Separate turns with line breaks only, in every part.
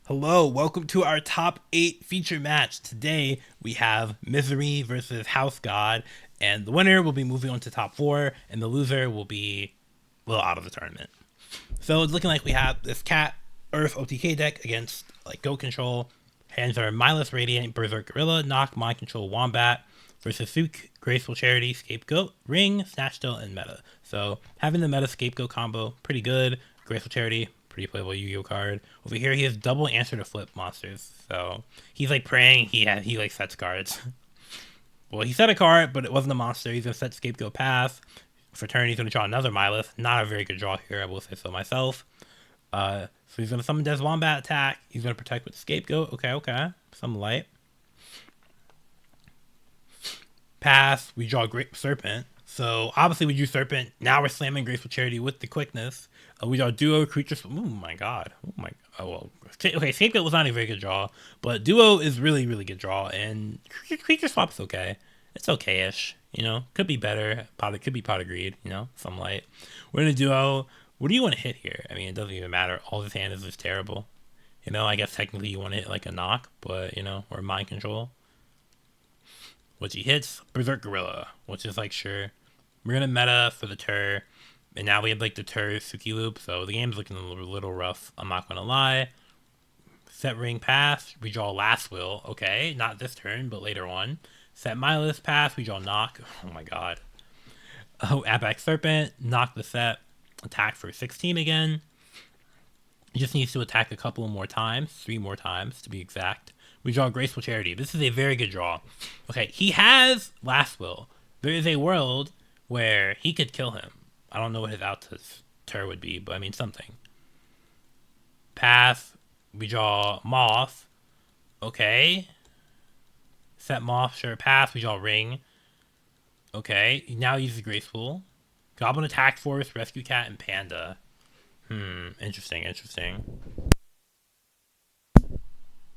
Hello, welcome to our top 8 feature match. Today we have Misery versus House God, and the winner will be moving on to top 4, and the loser will be, well, out of the tournament. So it's looking like we have this Cat Earth OTK deck against like Goat Control. Hands are Mindless Radiant, Berserk Gorilla, Knock, Mind Control, Wombat versus Sook, Graceful Charity, Scapegoat, Ring, Snatch Steal, and Meta. So having the Meta Scapegoat combo, pretty good. Graceful Charity, pretty playable Yu-Gi-Oh card. Over here, he has double answer to flip monsters. So he's like praying he like sets cards. Well, he set a card, but it wasn't a monster. He's gonna set Scapegoat Path. For turn, he's gonna draw another Mindless. Not a very good draw here, I will say so myself. So he's gonna summon Des Wombat attack. He's gonna protect with Scapegoat. Okay. Some light. Pass. We draw Great Serpent. So obviously we drew Serpent. Now we're slamming Graceful Charity with the quickness. We draw Duo, Creature. Oh my god. Oh well. Okay, Scapegoat was not a very good draw, but Duo is really good draw, and Creature Swap is okay. It's okay-ish. Could be better. Could be Pot of Greed. Some light. We're gonna Duo. What do you want to hit here? I mean, it doesn't even matter. All his hand is just terrible. I guess technically you want to hit like a Knock, but or Mind Control. Which he hits Berserk Gorilla, which is like sure. We're gonna meta for the Tur, and now we have like the Tur Suki loop, so the game's looking a little rough. I'm not gonna lie. Set Ring Pass, we draw Last Will. Okay, not this turn, but later on. Set Mindless Pass, we draw Knock. Oh my god. Oh, Abax Serpent, knock the set. Attack for 16 again. He just needs to attack a couple more times, 3 more times to be exact. We draw Graceful Charity. This is a very good draw. Okay, he has Last Will. There is a world where he could kill him. I don't know what his out to Tur would be, but I mean something. Pass. We draw Moth. Okay. Set Moth, sure. Pass. We draw Ring. Okay. He now uses Graceful. Goblin Attack Force, Rescue Cat, and Panda. Interesting.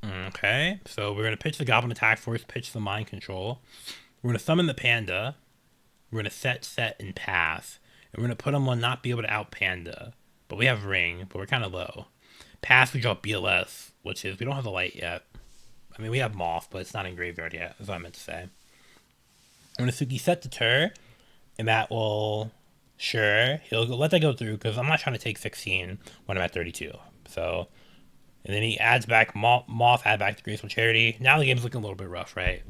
Okay, so we're going to pitch the Goblin Attack Force, pitch the Mind Control. We're going to summon the Panda. We're going to set, and pass. And we're going to put him on not be able to out Panda. But we have Ring, but we're kind of low. Pass, we draw BLS, which is, we don't have the light yet. I mean, we have Moth, but it's not in graveyard yet, is what I meant to say. I'm going to Suki set the Tur, and that will... Sure, he'll let that go through because I'm not trying to take 16 when I'm at 32. So, and then he adds back Moth, add back to Graceful Charity. Now the game's looking a little bit rough, right?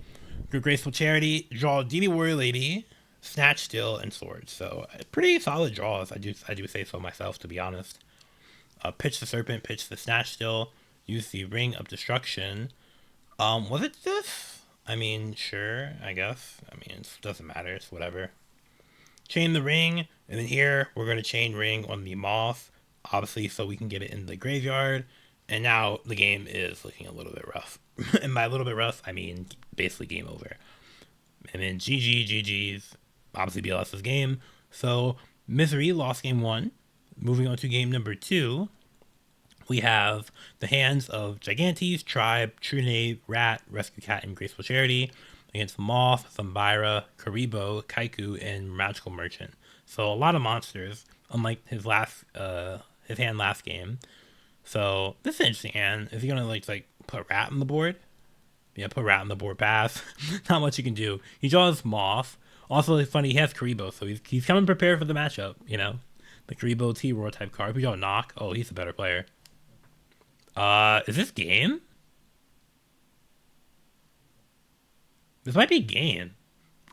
Good Graceful Charity, draw DB Warrior Lady, Snatch Steal, and Swords. So pretty solid draws. I do say so myself, to be honest. Pitch the Serpent, pitch the Snatch Steal, use the Ring of Destruction. Was it this? I mean, sure, I guess. I mean, it doesn't matter. It's whatever. Chain the Ring, and then here we're going to chain Ring on the Moth, obviously so we can get it in the graveyard, and now the game is looking a little bit rough. And by a little bit rough, I mean basically game over. And then GG's, obviously BLS's game. So Misery lost game 1. Moving on to game number 2, we have the hands of Gigantes, Tribe, True Knave, Rat, Rescue Cat, and Graceful Charity against Moth, Thumbira, Karibo, Kaiku, and Magical Merchant. So a lot of monsters, unlike his hand last game. So this is an interesting hand. Is he gonna like put Rat on the board? Yeah, put Rat on the board. Pass. Not much you can do. He draws Moth. Also, it's funny he has Karibo, so he's coming prepared for the matchup. The Karibo T-Roar type card. We draw Knock. Oh, he's a better player. Is this game? This might be game.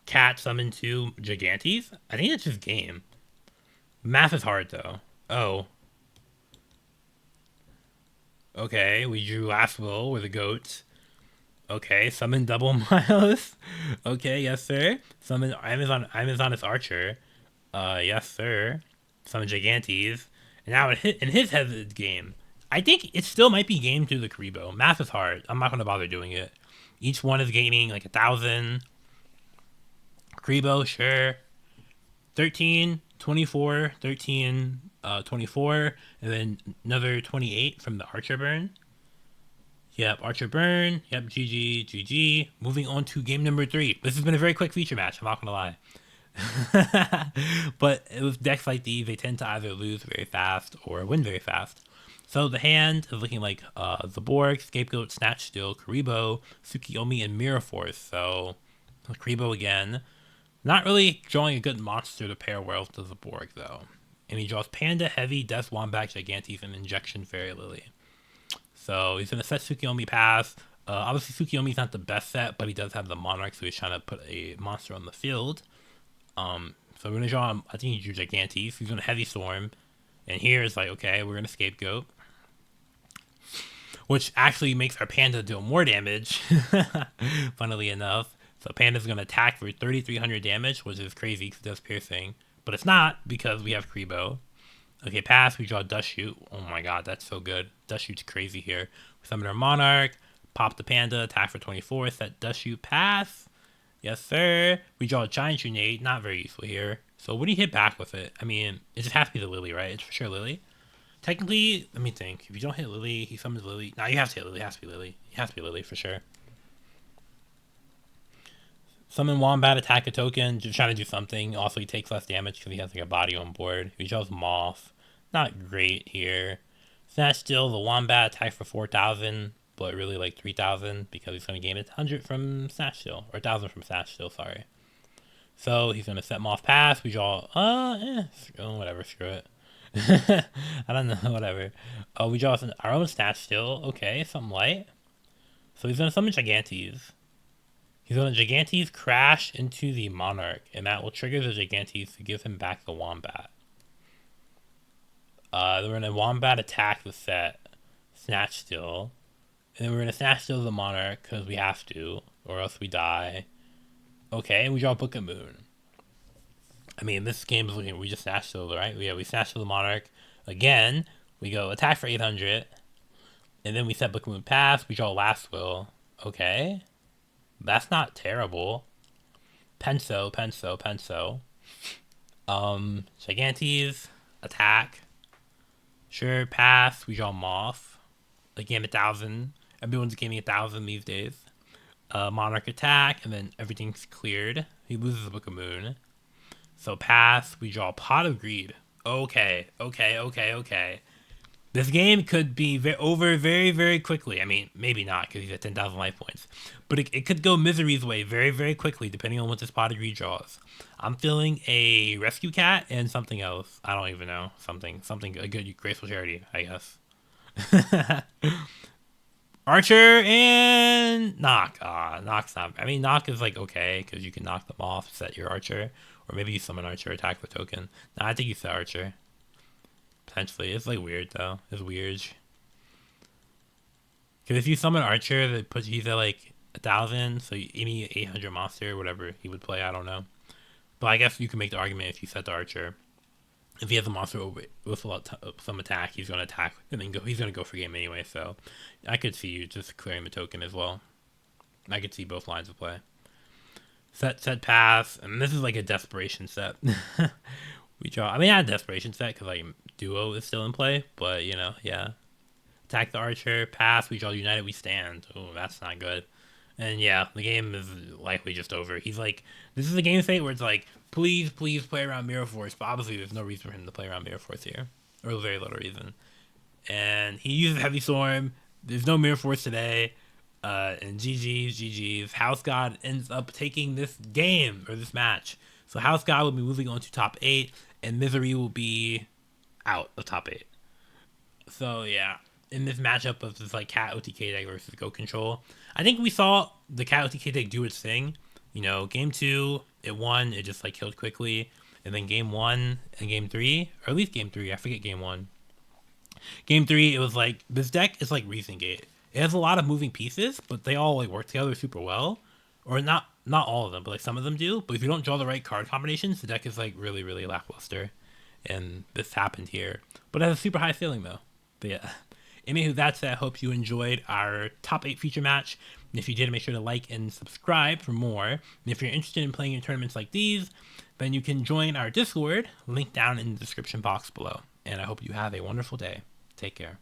Cat summon 2 Gigantes? I think it's just game. Math is hard, though. Oh. Okay, we drew Last Will with a goat. Okay, summon double Miles. Okay, yes, sir. Summon Amazoness Archer. Yes, sir. Summon Gigantes. And now in his head, it's game. I think it still might be game through the Karibo. Math is hard. I'm not going to bother doing it. Each one is gaining like 1,000. Karibo, sure. 13, 24, 13, 24, and then another 28 from the Archer Burn. Yep, Archer Burn. Yep, GG. Moving on to game number 3. This has been a very quick feature match, I'm not going to lie. But with decks like these, they tend to either lose very fast or win very fast. So the hand is looking like the Borg, Scapegoat, Snatch Steal, Karibo, Tsukiyomi, and Mirror Force. So Karibo again. Not really drawing a good monster to pair well to the Borg, though. And he draws Panda, Heavy, Death, Wombat, Gigantes, and Injection Fairy Lily. So he's going to set Tsukiyomi pass. Obviously, Tsukiyomi's not the best set, but he does have the Monarch, so he's trying to put a monster on the field. So we're going to draw him, I think he drew Gigantes. He's going to Heavy Storm. And here it's like, okay, we're going to Scapegoat. Which actually makes our Panda deal more damage, funnily enough. So Panda's going to attack for 3,300 damage, which is crazy because it does piercing. But it's not because we have Karibo. Okay, pass. We draw Dust Shoot. Oh my god, that's so good. Dust Shoot's crazy here. We summon our Monarch. Pop the Panda. Attack for 24. Set Dust Shoot. Pass. Yes, sir. We draw a Giant Grenade. Not very useful here. So what do you hit back with it? I mean, it just has to be the Lily, right? It's for sure Lily. Technically, let me think. If you don't hit Lily, he summons Lily. No, you have to hit Lily. It has to be Lily. It has to be Lily for sure. Summon Wombat, attack a token, just trying to do something. Also, he takes less damage because he has like a body on board. He draws Moth. Not great here. Snatch Steal, the Wombat, attack for 4,000, but really like 3,000 because he's going to gain 100 from Snatch Steal. Or 1,000 from Snatch Steal, sorry. So he's going to set Moth pass. We draw, whatever, screw it. I don't know, whatever. Oh, we draw our own Snatch Steal. Okay, something light. So he's going to summon Gigantes. He's going to Gigantes crash into the Monarch, and that will trigger the Gigantes to give him back the Wombat. Then we're going to Wombat attack the set, Snatch Steal, and then we're going to Snatch Steal the Monarch because we have to, or else we die. Okay, and we draw Book of Moon. I mean, this game is looking, we just Snatch Steal, right? Yeah, we Snatch Steal the Monarch. Again, we go attack for 800, and then we set Book of Moon pass, we draw Last Will. Okay. That's not terrible. Penso. Gigantes, attack. Sure, pass. We draw Moth. They gain 1,000. Everyone's gaining 1,000 these days. Monarch attack, and then everything's cleared. He loses the Book of Moon. So pass. We draw Pot of Greed. Okay. This game could be over very, very quickly. I mean, maybe not because he's at 10,000 life points. But it could go Misery's way very, very quickly depending on what this Pot of Greed draws. I'm feeling a Rescue Cat and something else. I don't even know. Something a good Graceful Charity, I guess. Archer and Knock. Knock's not... I mean, Knock is like okay because you can knock them off, set your Archer. Or maybe you summon Archer, attack the token. Nah, I think you set Archer. Potentially. It's like weird though. It's weird. Because if you summon Archer, that puts he's at like 1,000, so any 800 monster, whatever he would play, I don't know. But I guess you can make the argument if you set the Archer. If he has a monster with a lot some attack, he's going to attack and then he's going to go for game anyway. So I could see you just clearing the token as well. I could see both lines of play. Set pass, and this is like a desperation set. We draw. I mean, not a desperation set because like duo is still in play, but you know, yeah. Attack the Archer, pass. We draw United. We stand. Oh, that's not good. And yeah, the game is likely just over. He's like, this is a game state where it's like, please play around Mirror Force, but obviously there's no reason for him to play around Mirror Force here, or very little reason. And he uses Heavy Storm. There's no Mirror Force today. And GG's. House God ends up taking this game or this match. So House God will be moving on to top 8. And Misery will be out of top 8. So, yeah. In this matchup of this, like, Cat OTK deck versus Go Control, I think we saw the Cat OTK deck do its thing. You know, game 2, it won. It just, like, killed quickly. And then game 1 and game 3, or at least game 3. I forget game 1. Game 3, it was like, this deck is like Reason Gate. It has a lot of moving pieces, but they all, like, work together super well. Or not all of them, but like some of them do. But if you don't draw the right card combinations, the deck is like really, really lackluster. And this happened here. But it has a super high ceiling though. But yeah. Anywho, that said, I hope you enjoyed our top 8 feature match. And if you did, make sure to like and subscribe for more. And if you're interested in playing in tournaments like these, then you can join our Discord, link down in the description box below. And I hope you have a wonderful day. Take care.